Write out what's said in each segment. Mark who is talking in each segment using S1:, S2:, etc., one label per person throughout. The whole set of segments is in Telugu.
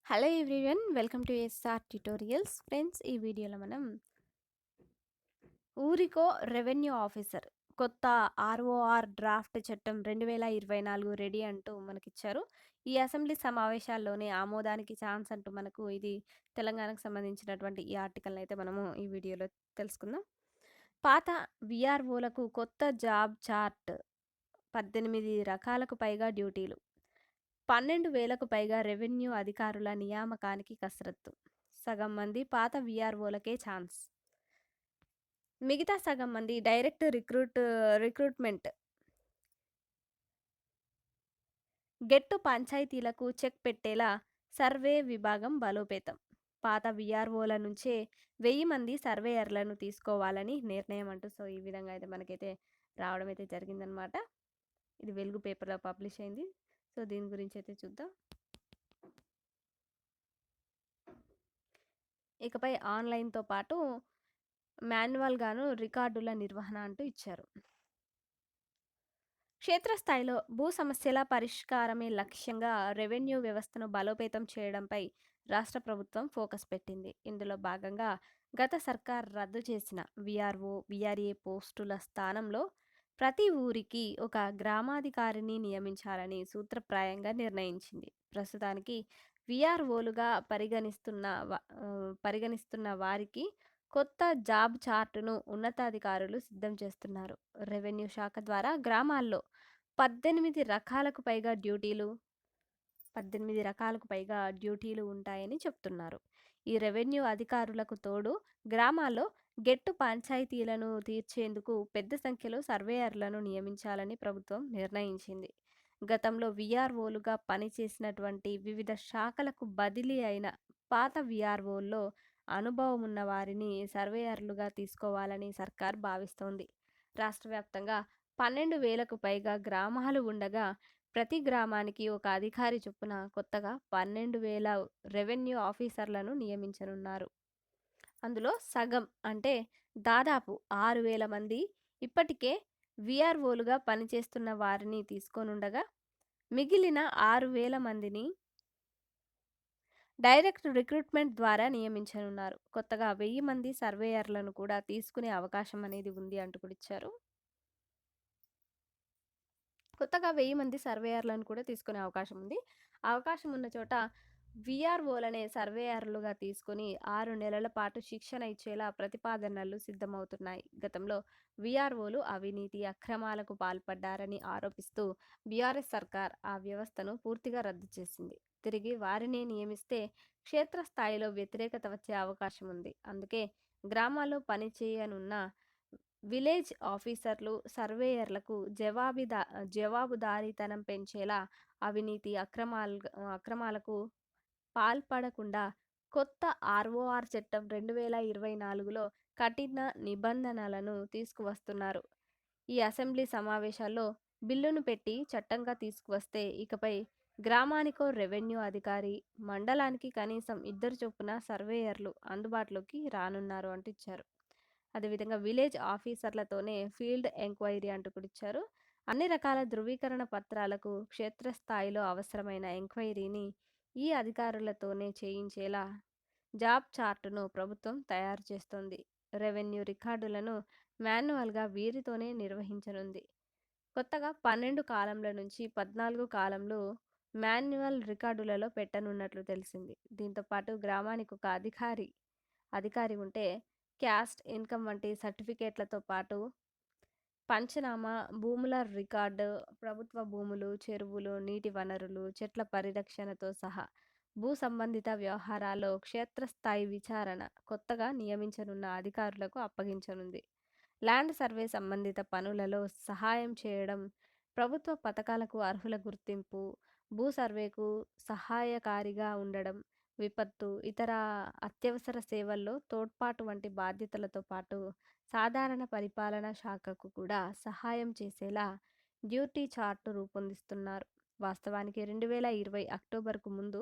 S1: Hello everyone, welcome to SR tutorials. Friends, ఈ వీడియోలో మనం ఊరికో రెవెన్యూ ఆఫీసర్ కొత్త ఆర్ఓఆర్ డ్రాఫ్ట్ చట్టం 2024 రెడీ అంటూ మనకిచ్చారు. ఈ అసెంబ్లీ సమావేశాల్లోనే ఆమోదానికి ఛాన్స్ అంటూ మనకు ఇది తెలంగాణకు సంబంధించినటువంటి ఈ ఆర్టికల్ని అయితే మనము ఈ వీడియోలో తెలుసుకుందాం. పాత విఆర్ఓలకు కొత్త జాబ్ చార్ట్, 18 రకాలకు పైగా డ్యూటీలు, 12,000కు పైగా రెవెన్యూ అధికారుల నియామకానికి కసరత్తు. సగం మంది పాత విఆర్ఓలకే ఛాన్స్, మిగతా సగం మంది డైరెక్ట్ రిక్రూట్మెంట్. గెట్టు పంచాయతీలకు చెక్ పెట్టేలా సర్వే విభాగం బలోపేతం. పాత విఆర్ఓల నుంచే 1000 మంది సర్వేయర్లను తీసుకోవాలని నిర్ణయం అంటూ ఈ విధంగా అయితే మనకైతే రావడం అయితే జరిగిందనమాట. ఇది వెలుగు పేపర్లో పబ్లిష్ అయింది. దీని గురించి అయితే చూద్దాం. ఇకపై ఆన్లైన్తో పాటు మాన్యువల్గాను రికార్డుల నిర్వహణ అంటూ ఇచ్చారు. క్షేత్రస్థాయిలో భూ సమస్యల పరిష్కారమే లక్ష్యంగా రెవెన్యూ వ్యవస్థను బలోపేతం చేయడంపై రాష్ట్ర ప్రభుత్వం ఫోకస్ పెట్టింది. ఇందులో భాగంగా గత సర్కార్ రద్దు చేసిన విఆర్ఓ, విఆర్ఏ పోస్టుల స్థానంలో ప్రతి ఊరికి ఒక గ్రామాధికారిని నియమించాలని సూత్రప్రాయంగా నిర్ణయించింది. ప్రస్తుతానికి విఆర్ఓలుగా పరిగణిస్తున్న వారికి కొత్త జాబ్ చార్టును ఉన్నతాధికారులు సిద్ధం చేస్తున్నారు. రెవెన్యూ శాఖ ద్వారా గ్రామాల్లో 18 రకాలకు పైగా డ్యూటీలు ఉంటాయని చెప్తున్నారు. ఈ రెవెన్యూ అధికారులకు తోడు గ్రామాల్లో గెట్టు పంచాయతీలను తీర్చేందుకు పెద్ద సంఖ్యలో సర్వేయర్లను నియమించాలని ప్రభుత్వం నిర్ణయించింది. గతంలో విఆర్ఓలుగా పనిచేసినటువంటి వివిధ శాఖలకు బదిలీ అయిన పాత విఆర్ఓల్లో అనుభవం ఉన్న వారిని సర్వేయర్లుగా తీసుకోవాలని సర్కార్ భావిస్తోంది. రాష్ట్ర వ్యాప్తంగా 12,000కు పైగా గ్రామాలు ఉండగా ప్రతి గ్రామానికి ఒక అధికారి చొప్పున కొత్తగా 12,000 రెవెన్యూ ఆఫీసర్లను నియమించనున్నారు. అందులో సగం అంటే దాదాపు 6,000 మంది ఇప్పటికే విఆర్ఓలుగా పనిచేస్తున్న వారిని తీసుకోనుండగా మిగిలిన 6,000 మందిని డైరెక్ట్ రిక్రూట్మెంట్ ద్వారా నియమించనున్నారు. కొత్తగా 1000 మంది సర్వేయర్లను కూడా తీసుకునే అవకాశం అనేది ఉంది అంటూ కూడా ఇచ్చారు. కొత్తగా 1000 మంది సర్వేయర్లను కూడా తీసుకునే అవకాశం ఉంది. అవకాశం ఉన్న చోట విఆర్ఓలనే సర్వేయర్లుగా తీసుకుని 6 నెలల పాటు శిక్షణ ఇచ్చేలా ప్రతిపాదనలు సిద్ధమవుతున్నాయి. గతంలో విఆర్ఓలు అవినీతి, అక్రమాలకు పాల్పడ్డారని ఆరోపిస్తూ బీఆర్ఎస్ సర్కార్ ఆ వ్యవస్థను పూర్తిగా రద్దు చేసింది. తిరిగి వారినే నియమిస్తే క్షేత్రస్థాయిలో వ్యతిరేకత వచ్చే అవకాశం ఉంది. అందుకే గ్రామాల్లో పనిచేయనున్న విలేజ్ ఆఫీసర్లు, సర్వేయర్లకు జవాబుదారీతనం పెంచేలా అవినీతి, అక్రమాలకు పాల్పడకుండా కొత్త ఆర్ఓఆర్ చట్టం 2024లో కఠిన నిబంధనలను తీసుకువస్తున్నారు. ఈ అసెంబ్లీ సమావేశాల్లో బిల్లును పెట్టి చట్టంగా తీసుకువస్తే ఇకపై గ్రామానికో రెవెన్యూ అధికారి, మండలానికి కనీసం 2 చొప్పున సర్వేయర్లు అందుబాటులోకి రానున్నారు అంటూ ఇచ్చారు. అదేవిధంగా విలేజ్ ఆఫీసర్లతోనే ఫీల్డ్ ఎంక్వైరీ అంటూ కూడా ఇచ్చారు. అన్ని రకాల ధృవీకరణ పత్రాలకు క్షేత్రస్థాయిలో అవసరమైన ఎంక్వైరీని ఈ అధికారులతోనే చేయించేలా జాబ్ చార్టును ప్రభుత్వం తయారు చేస్తోంది. రెవెన్యూ రికార్డులను మాన్యువల్గా వీరితోనే నిర్వహించనుంది. కొత్తగా 12 కాలంల నుంచి 14 కాలంలో మాన్యువల్ రికార్డులలో పెట్టనున్నట్లు తెలిసింది. దీంతోపాటు గ్రామానికి ఒక అధికారి ఉంటే క్యాస్ట్, ఇన్కమ్ వంటి సర్టిఫికేట్లతో పాటు పంచనామా, భూముల రికార్డు, ప్రభుత్వ భూములు, చెరువులు, నీటి వనరులు, చెట్ల పరిరక్షణతో సహా భూ సంబంధిత వ్యవహారాల్లో క్షేత్రస్థాయి విచారణ కొత్తగా నియమించనున్న అధికారులకు అప్పగించనుంది. ల్యాండ్ సర్వే సంబంధిత పనులలో సహాయం చేయడం, ప్రభుత్వ పథకాలకు అర్హుల గుర్తింపు, భూ సర్వేకు సహాయకారిగా ఉండడం, విపత్తు, ఇతర అత్యవసర సేవల్లో తోడ్పాటు వంటి బాధ్యతలతో పాటు సాధారణ పరిపాలనా శాఖకు కూడా సహాయం చేసేలా డ్యూటీ చార్టు రూపొందిస్తున్నారు. వాస్తవానికి 2020 అక్టోబర్కు ముందు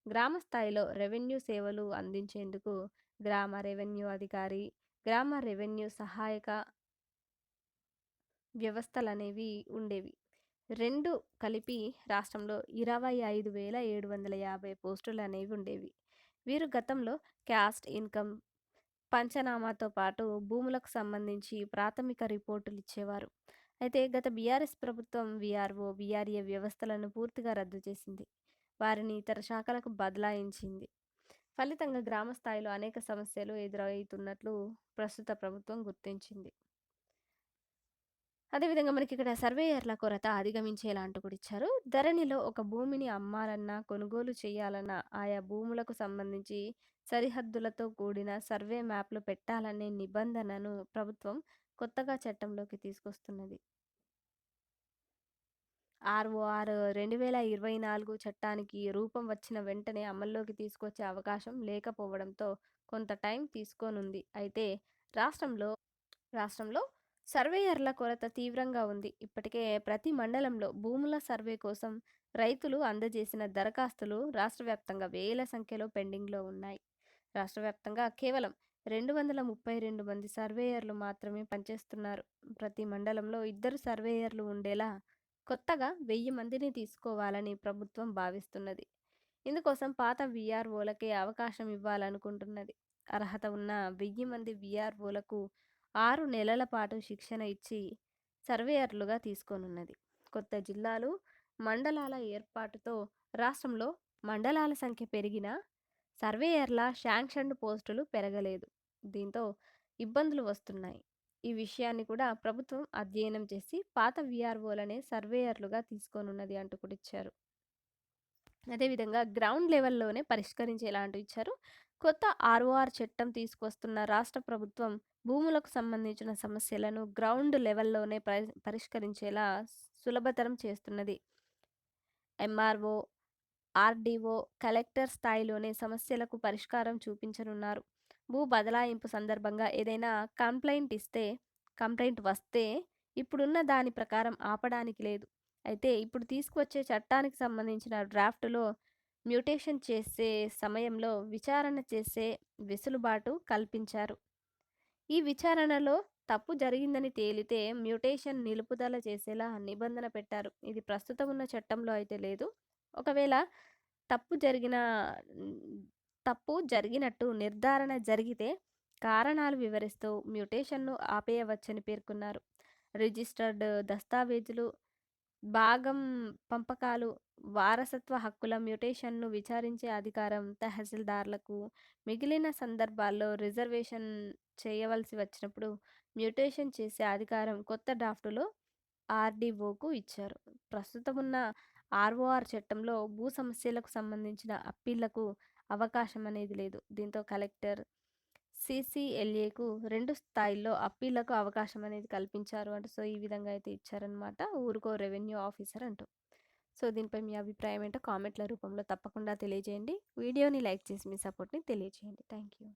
S1: గ్రామ స్థాయిలో రెవెన్యూ సేవలు అందించేందుకు గ్రామ రెవెన్యూ అధికారి, గ్రామ రెవెన్యూ సహాయక వ్యవస్థలనేవి ఉండేవి. 2 కలిపి రాష్ట్రంలో 25,750 పోస్టులనేవి ఉండేవి. వీరు గతంలో క్యాస్ట్ ఇన్‌కమ్ పంచనామాతో పాటు భూములకు సంబంధించి ప్రాథమిక రిపోర్టులిచ్చేవారు. అయితే గత బీఆర్ఎస్ ప్రభుత్వం వీఆర్ఓ, వీఆర్ఏ వ్యవస్థలను పూర్తిగా రద్దు చేసింది. వారిని ఇతర శాఖలకు బదలాయించింది. ఫలితంగా గ్రామ స్థాయిలో అనేక సమస్యలు ఎదురవుతున్నట్లు ప్రస్తుత ప్రభుత్వం గుర్తించింది. అదేవిధంగా మనకిక్కడ సర్వేయర్ల కొరత అధిగమించేలా అంటూ కూడా ఇచ్చారు. ధరణిలో ఒక భూమిని అమ్మాలన్నా, కొనుగోలు చేయాలన్నా ఆయా భూములకు సంబంధించి సరిహద్దులతో కూడిన సర్వే మ్యాప్‌లు పెట్టాలనే నిబంధనను ప్రభుత్వం కొత్తగా చట్టంలోకి తీసుకొస్తున్నది. ఆర్ఓఆర్ 2024 చట్టానికి రూపం వచ్చిన వెంటనే అమల్లోకి తీసుకొచ్చే అవకాశం లేకపోవడంతో కొంత టైం తీసుకోనుంది. అయితే రాష్ట్రంలో రాష్ట్రంలో సర్వేయర్ల కొరత తీవ్రంగా ఉంది. ఇప్పటికే ప్రతి మండలంలో భూముల సర్వే కోసం రైతులు అందజేసిన దరఖాస్తులు రాష్ట్ర వ్యాప్తంగా వేల సంఖ్యలో పెండింగ్‌లో ఉన్నాయి. రాష్ట్ర వ్యాప్తంగా కేవలం 232 మంది సర్వేయర్లు మాత్రమే పనిచేస్తున్నారు. ప్రతి మండలంలో ఇద్దరు సర్వేయర్లు ఉండేలా కొత్తగా 1000 మందిని తీసుకోవాలని ప్రభుత్వం భావిస్తున్నది. ఇందుకోసం పాత వీఆర్ఓలకే అవకాశం ఇవ్వాలనుకుంటున్నది. అర్హత ఉన్న 1000 మంది వీఆర్ఓలకు 6 నెలల పాటు శిక్షణ ఇచ్చి సర్వేయర్లుగా తీసుకోనున్నది. కొత్త జిల్లాలు, మండలాల ఏర్పాటుతో రాష్ట్రంలో మండలాల సంఖ్య పెరిగినా సర్వేయర్ల శాంక్షన్డ్ పోస్టులు పెరగలేదు. దీంతో ఇబ్బందులు వస్తున్నాయి. ఈ విషయాన్ని కూడా ప్రభుత్వం అధ్యయనం చేసి పాత వీఆర్ఓలనే సర్వేయర్లుగా తీసుకోనున్నది అంటూ కూడా ఇచ్చారు. అదేవిధంగా గ్రౌండ్ లెవెల్‌లోనే పరిష్కరించేలా అంటూ ఇచ్చారు. కొత్త ఆర్ఓఆర్ చట్టం తీసుకొస్తున్న రాష్ట్ర ప్రభుత్వం భూములకు సంబంధించిన సమస్యలను గ్రౌండ్ లెవెల్‌లోనే పరిష్కరించేలా సులభతరం చేస్తున్నది. ఎంఆర్ఓ, ఆర్డీఓ, కలెక్టర్ స్థాయిలోనే సమస్యలకు పరిష్కారం చూపించనున్నారు. భూ బదలాయింపు సందర్భంగా ఏదైనా కంప్లైంట్ వస్తే ఇప్పుడున్న దాని ప్రకారం ఆపడానికి లేదు. అయితే ఇప్పుడు తీసుకువచ్చే చట్టానికి సంబంధించిన డ్రాఫ్ట్‌లో మ్యూటేషన్ చేసే సమయంలో విచారణ చేసే వెసులుబాటు కల్పించారు. ఈ విచారణలో తప్పు జరిగిందని తేలితే మ్యూటేషన్ నిలుపుదల చేసేలా నిబంధన పెట్టారు. ఇది ప్రస్తుతం ఉన్న చట్టంలో అయితే లేదు. ఒకవేళ తప్పు జరిగిన తప్పు జరిగినట్టు నిర్ధారణ జరిగితే కారణాలు వివరిస్తూ మ్యూటేషన్‌ను ఆపేయవచ్చని పేర్కొన్నారు. రిజిస్టర్డ్ దస్తావేజులు, భాగం పంపకాలు, వారసత్వ హక్కుల మ్యూటేషన్‌ను విచారించే అధికారం తహసీల్దార్లకు, మిగిలిన సందర్భాల్లో రిజర్వేషన్ చేయవలసి వచ్చినప్పుడు మ్యూటేషన్ చేసే అధికారం కొత్త డ్రాఫ్టులో ఆర్‌డీఓకు ఇచ్చారు. ప్రస్తుతం ఉన్న ఆర్ఓఆర్ చట్టంలో భూ సమస్యలకు సంబంధించిన అప్పీళ్లకు అవకాశం అనేది లేదు. దీంతో కలెక్టర్, సీసీఎల్ఏకు 2 స్థాయిల్లో అప్పీళ్లకు అవకాశం అనేది కల్పించారు అంటూ. సో, ఈ విధంగా అయితే ఇచ్చారనమాట. ఊరికో రెవెన్యూ ఆఫీసర్ అంటూ. సో, దీనిపై మీ అభిప్రాయం ఏంటో కామెంట్ల రూపంలో తప్పకుండా తెలియజేయండి. వీడియోని లైక్ చేసి మీ సపోర్ట్‌ని తెలియజేయండి. Thank you.